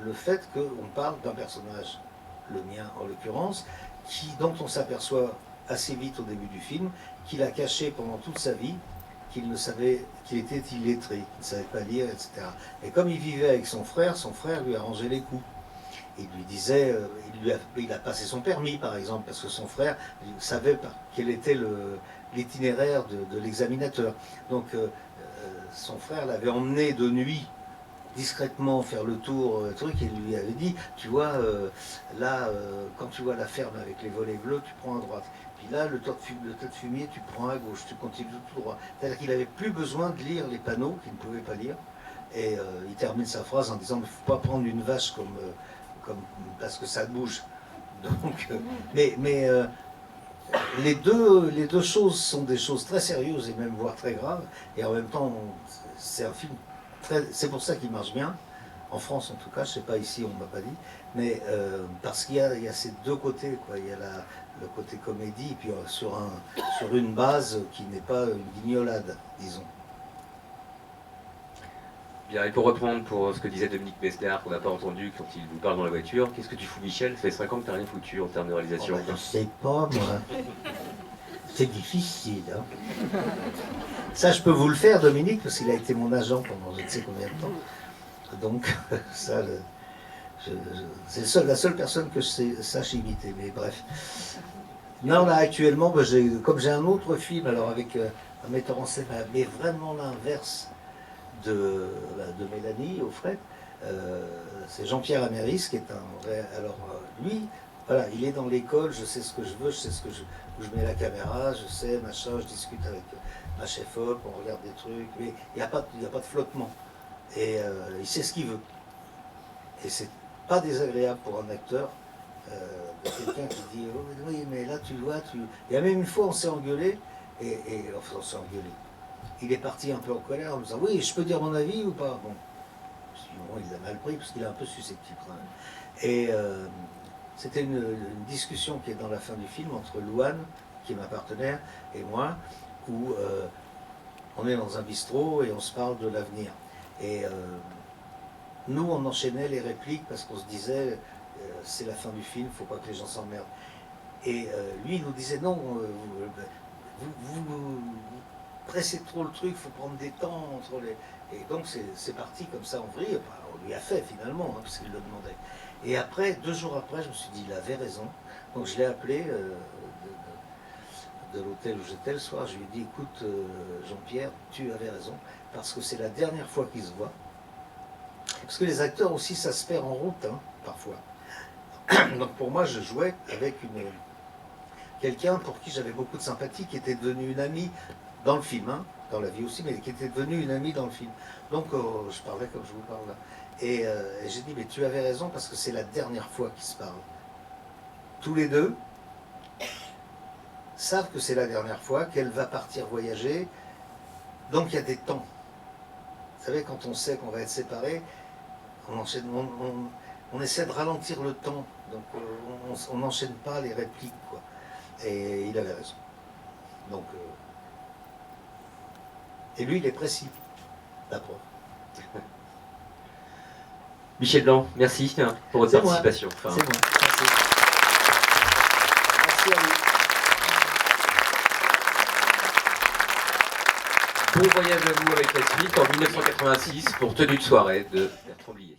le fait qu'on parle d'un personnage, le mien en l'occurrence, dont on s'aperçoit assez vite au début du film, qu'il a caché pendant toute sa vie, qu'il était illettré, qu'il ne savait pas lire, etc. Et comme il vivait avec son frère lui arrangeait les coups. Il lui disait, il a passé son permis par exemple, parce que son frère savait quel était l'itinéraire de l'examinateur. Donc son frère l'avait emmené de nuit discrètement faire le tour, truc, et lui avait dit, tu vois, là, quand tu vois la ferme avec les volets bleus, tu prends à droite. Puis là, le tas de fumier, tu prends à gauche, tu continues tout droit. C'est-à-dire qu'il n'avait plus besoin de lire les panneaux qu'il ne pouvait pas lire. Et il termine sa phrase en disant, il ne faut pas prendre une vache parce que ça bouge. Donc, mais les deux choses sont des choses très sérieuses et même voire très graves. Et en même temps, c'est un film c'est pour ça qu'il marche bien, en France en tout cas, je ne sais pas ici, on ne m'a pas dit, mais parce qu'il y a ces deux côtés, quoi. Il y a le côté comédie, et puis sur une base qui n'est pas une guignolade, disons.
Bien, et pour reprendre pour ce que disait Dominique Besnard, qu'on n'a pas entendu quand il vous parle dans la voiture, qu'est-ce que tu fous, Michel? Ça fait 5 ans que tu n'as rien foutu en termes de réalisation.
Je ne sais pas, moi. C'est difficile. Hein. Ça, je peux vous le faire, Dominique, parce qu'il a été mon agent pendant je ne sais combien de temps. Donc, ça, c'est la seule personne que je sache imiter. Mais bref. Non, là, actuellement, comme j'ai un autre film, alors avec un metteur en scène, mais vraiment l'inverse de Mélanie, au fret, c'est Jean-Pierre Améris, qui est un vrai... Alors, lui, voilà, il est dans l'école, je sais ce que je veux, je sais où je mets la caméra, je sais, machin, je discute avec ma chef-op, on regarde des trucs, mais il n'y a pas de flottement. Et il sait ce qu'il veut. Et c'est pas désagréable pour un acteur de quelqu'un qui dit oh, oui, mais là tu vois, Il y a même une fois, on s'est engueulé, enfin, on s'est engueulé. Il est parti un peu en colère en me disant oui, je peux dire mon avis ou pas? Bon, il a mal pris parce qu'il est un peu susceptible quand même. Et c'était une discussion qui est dans la fin du film entre Louane, qui est ma partenaire, et moi, où on est dans un bistrot et on se parle de l'avenir. Et nous, on enchaînait les répliques parce qu'on se disait c'est la fin du film, il ne faut pas que les gens s'emmerdent. Et lui, il nous disait non, vous pressez trop le truc, il faut prendre des temps entre les... Et donc c'est parti comme ça en vrille, enfin, on lui a fait finalement, hein, parce qu'il le demandait. Et après, 2 jours après, je me suis dit, il avait raison. Donc je l'ai appelé de l'hôtel où j'étais le soir, je lui ai dit, écoute Jean-Pierre, tu avais raison, parce que c'est la dernière fois qu'ils se voient. Parce que les acteurs aussi, ça se perd en route, hein, parfois. Donc pour moi, je jouais avec quelqu'un pour qui j'avais beaucoup de sympathie, qui était devenu une amie dans le film, hein, dans la vie aussi, mais qui était devenue une amie dans le film. Donc je parlais comme je vous parle là. Et j'ai dit, mais tu avais raison, parce que c'est la dernière fois qu'ils se parlent. Tous les deux savent que c'est la dernière fois, qu'elle va partir voyager. Donc il y a des temps. Vous savez, quand on sait qu'on va être séparés, on essaie de ralentir le temps. Donc on n'enchaîne pas les répliques, quoi. Et il avait raison. Donc, et lui, il est précis, la preuve.
Michel Blanc, merci pour votre participation.
C'est moi. Merci. Merci à vous.
Bon voyage à vous avec la suite en 1986 pour Tenue de soirée de Bertrand Blier.